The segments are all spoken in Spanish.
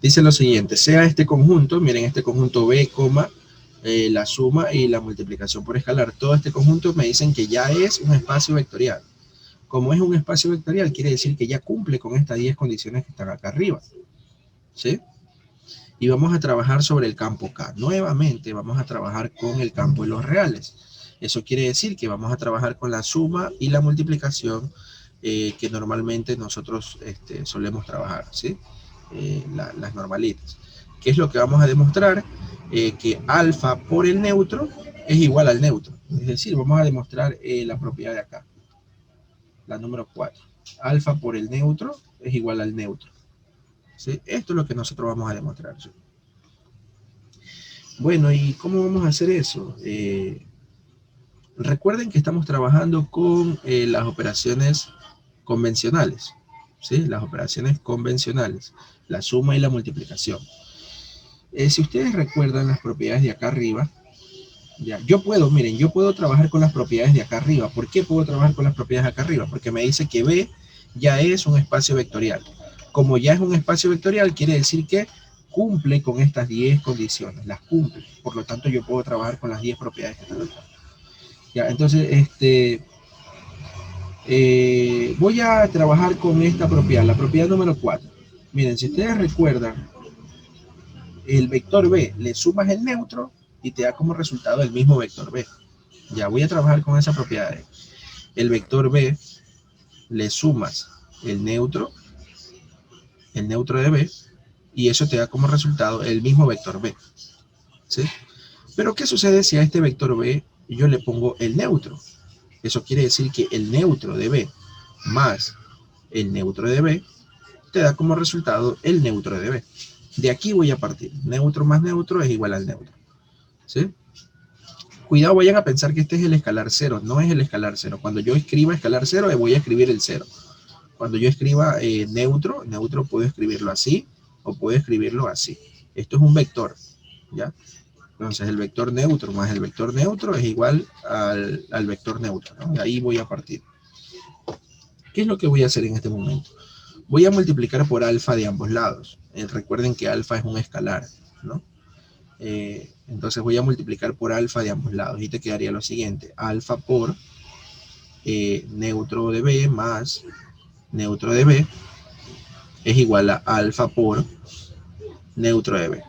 Dice lo siguiente, sea este conjunto, miren este conjunto B, la suma y la multiplicación por escalar. Todo este conjunto me dicen que ya es un espacio vectorial. Como es un espacio vectorial, quiere decir que ya cumple con estas 10 condiciones que están acá arriba. ¿Sí? Y vamos a trabajar sobre el campo K. Nuevamente vamos a trabajar con el campo de los reales. Eso quiere decir que vamos a trabajar con la suma y la multiplicación que normalmente nosotros solemos trabajar, ¿sí? Las normalitas. ¿Qué es lo que vamos a demostrar? Que alfa por el neutro es igual al neutro. Es decir, vamos a demostrar la propiedad de acá, la número 4. Alfa por el neutro es igual al neutro. ¿Sí? Esto es lo que nosotros vamos a demostrar. ¿Sí? Bueno, ¿y cómo vamos a hacer eso? Recuerden que estamos trabajando con las operaciones convencionales, ¿sí? Las operaciones convencionales, la suma y la multiplicación. Si ustedes recuerdan las propiedades de acá arriba, ya, yo puedo trabajar con las propiedades de acá arriba. ¿Por qué puedo trabajar con las propiedades de acá arriba? Porque me dice que B ya es un espacio vectorial. Como ya es un espacio vectorial, quiere decir que cumple con estas 10 condiciones, las cumple. Por lo tanto, yo puedo trabajar con las 10 propiedades que están acá. Ya, entonces, voy a trabajar con esta propiedad, la propiedad número 4. Miren, si ustedes recuerdan, el vector B le sumas el neutro y te da como resultado el mismo vector B. Ya voy a trabajar con esa propiedad. El vector B le sumas el neutro de B, y eso te da como resultado el mismo vector B. ¿Sí? Pero ¿qué sucede si a este vector B yo le pongo el neutro? Eso quiere decir que el neutro de B más el neutro de B te da como resultado el neutro de B. De aquí voy a partir. Neutro más neutro es igual al neutro. ¿Sí? Cuidado, vayan a pensar que este es el escalar 0. No es el escalar 0. Cuando yo escriba escalar 0, voy a escribir el 0. Cuando yo escriba neutro puedo escribirlo así o puedo escribirlo así. Esto es un vector, ¿ya? Entonces el vector neutro más el vector neutro es igual al vector neutro, ¿no? De ahí voy a partir. ¿Qué es lo que voy a hacer en este momento? Voy a multiplicar por alfa de ambos lados. Recuerden que alfa es un escalar, ¿no? Entonces voy a multiplicar por alfa de ambos lados y te quedaría lo siguiente. Alfa por neutro de B más neutro de B es igual a alfa por neutro de B.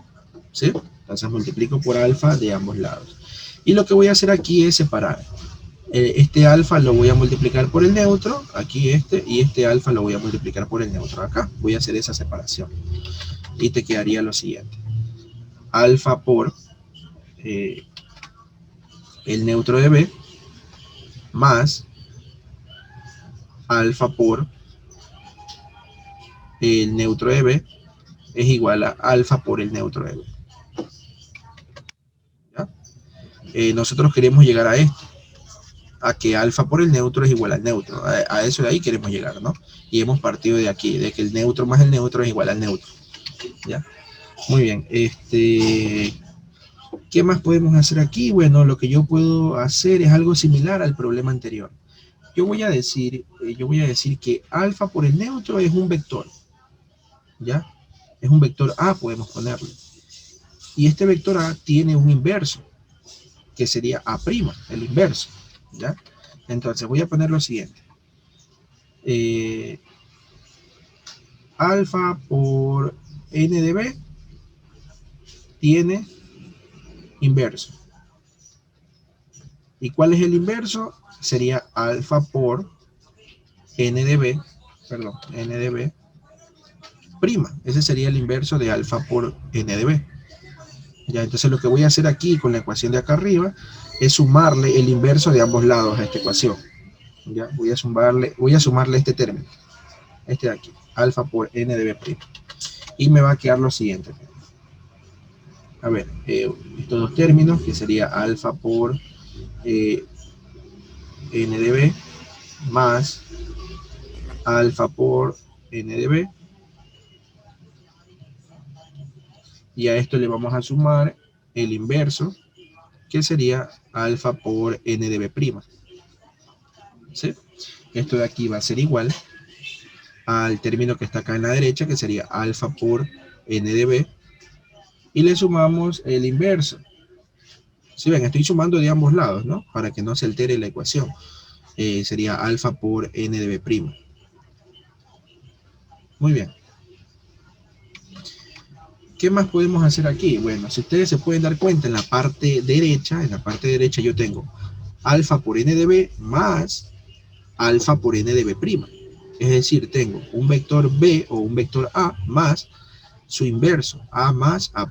¿Sí? Entonces multiplico por alfa de ambos lados. Y lo que voy a hacer aquí es separar. Este alfa lo voy a multiplicar por el neutro, aquí y este alfa lo voy a multiplicar por el neutro acá. Voy a hacer esa separación. Y te quedaría lo siguiente. Alfa por el neutro de B más alfa por el neutro de B es igual a alfa por el neutro de B. ¿Ya? Nosotros queremos llegar a esto, a que alfa por el neutro es igual al neutro. A eso de ahí queremos llegar, ¿no? Y hemos partido de aquí, de que el neutro más el neutro es igual al neutro. ¿Ya? Muy bien. ¿Qué más podemos hacer aquí? Bueno, lo que yo puedo hacer es algo similar al problema anterior. Yo voy a decir que alfa por el neutro es un vector. ¿Ya? Es un vector A, podemos ponerle. Y este vector A tiene un inverso, que sería A', el inverso. ¿Ya? Entonces voy a poner lo siguiente. Alfa por n de B tiene inverso. ¿Y cuál es el inverso? Sería alfa por n de B, perdón, n de B prima. Ese sería el inverso de alfa por n de B. Ya, entonces lo que voy a hacer aquí con la ecuación de acá arriba es sumarle el inverso de ambos lados a esta ecuación. Ya, voy a sumarle este término, este de aquí, alfa por n de B prima. Y me va a quedar lo siguiente. A ver, estos dos términos, que sería alfa por n de B más alfa por n de B, y a esto le vamos a sumar el inverso, que sería alfa por n de B prima. ¿Sí? Esto de aquí va a ser igual al término que está acá en la derecha, que sería alfa por n de b, y le sumamos el inverso. Si ven, estoy sumando de ambos lados, ¿no? Para que no se altere la ecuación. Sería alfa por n de b'. Muy bien. ¿Qué más podemos hacer aquí? Bueno, si ustedes se pueden dar cuenta, en la parte derecha yo tengo alfa por n de b más alfa por n de b'. Es decir, tengo un vector b o un vector a más su inverso, a más a'.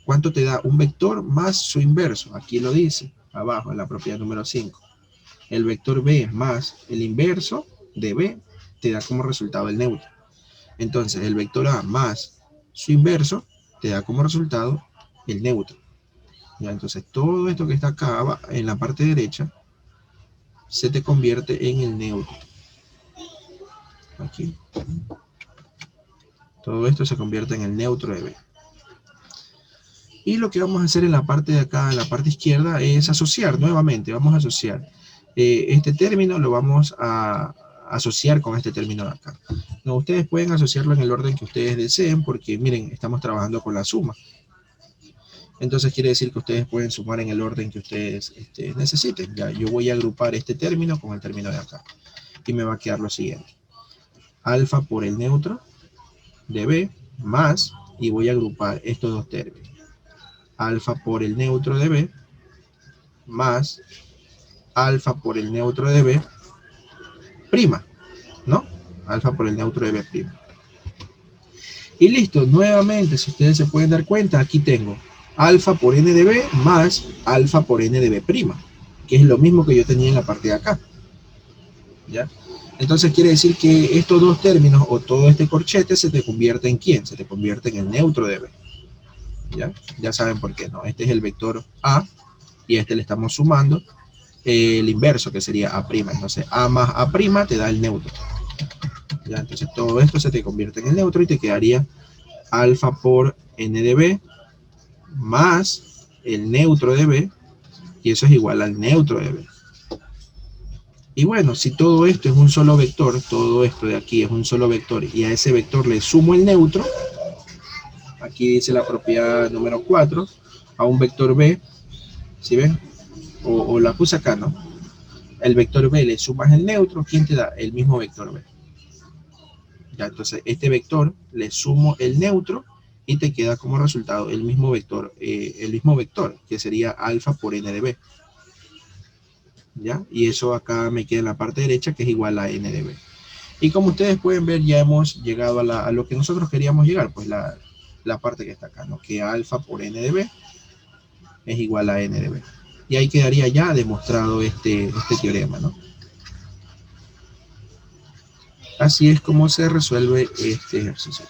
¿Cuánto te da un vector más su inverso? Aquí lo dice, abajo, en la propiedad número 5. El vector b más el inverso de b te da como resultado el neutro. Entonces, el vector a más su inverso te da como resultado el neutro. ¿Ya? Entonces, todo esto que está acá en la parte derecha se te convierte en el neutro. Aquí. Todo esto se convierte en el neutro de b. Y lo que vamos a hacer en la parte de acá, en la parte izquierda, es asociar nuevamente. Vamos a asociar. Este término lo vamos a asociar con este término de acá. No, ustedes pueden asociarlo en el orden que ustedes deseen, porque miren, estamos trabajando con la suma. Entonces quiere decir que ustedes pueden sumar en el orden que ustedes necesiten. Ya, yo voy a agrupar este término con el término de acá. Y me va a quedar lo siguiente. Alfa por el neutro de b más, y voy a agrupar estos dos términos. Alfa por el neutro de b más alfa por el neutro de b prima, ¿no? Alfa por el neutro de b prima. Y listo, nuevamente, si ustedes se pueden dar cuenta, aquí tengo alfa por n de b más alfa por n de b prima, que es lo mismo que yo tenía en la parte de acá. ¿Ya? Entonces quiere decir que estos dos términos o todo este corchete se te convierte en ¿quién? Se te convierte en el neutro de b. Ya saben por qué, ¿no? Este es el vector a y a este le estamos sumando el inverso, que sería a'. Entonces a más a' te da el neutro. ¿Ya? Entonces todo esto se te convierte en el neutro y te quedaría alfa por n de b más el neutro de b, y eso es igual al neutro de b. Y bueno, si todo esto es un solo vector, todo esto de aquí es un solo vector, y a ese vector le sumo el neutro, aquí dice la propiedad número 4, a un vector b, ¿sí ven? O la puse acá, ¿no? El vector b le sumas el neutro, ¿quién te da? El mismo vector b. Ya, entonces este vector le sumo el neutro y te queda como resultado el mismo vector, que sería alfa por n de b. ¿Ya? Y eso acá me queda en la parte derecha, que es igual a n de b. Y como ustedes pueden ver, ya hemos llegado a lo que nosotros queríamos llegar, pues la parte que está acá, ¿no? Que alfa por n de b es igual a n de b. Y ahí quedaría ya demostrado este teorema, ¿no? Así es como se resuelve este ejercicio.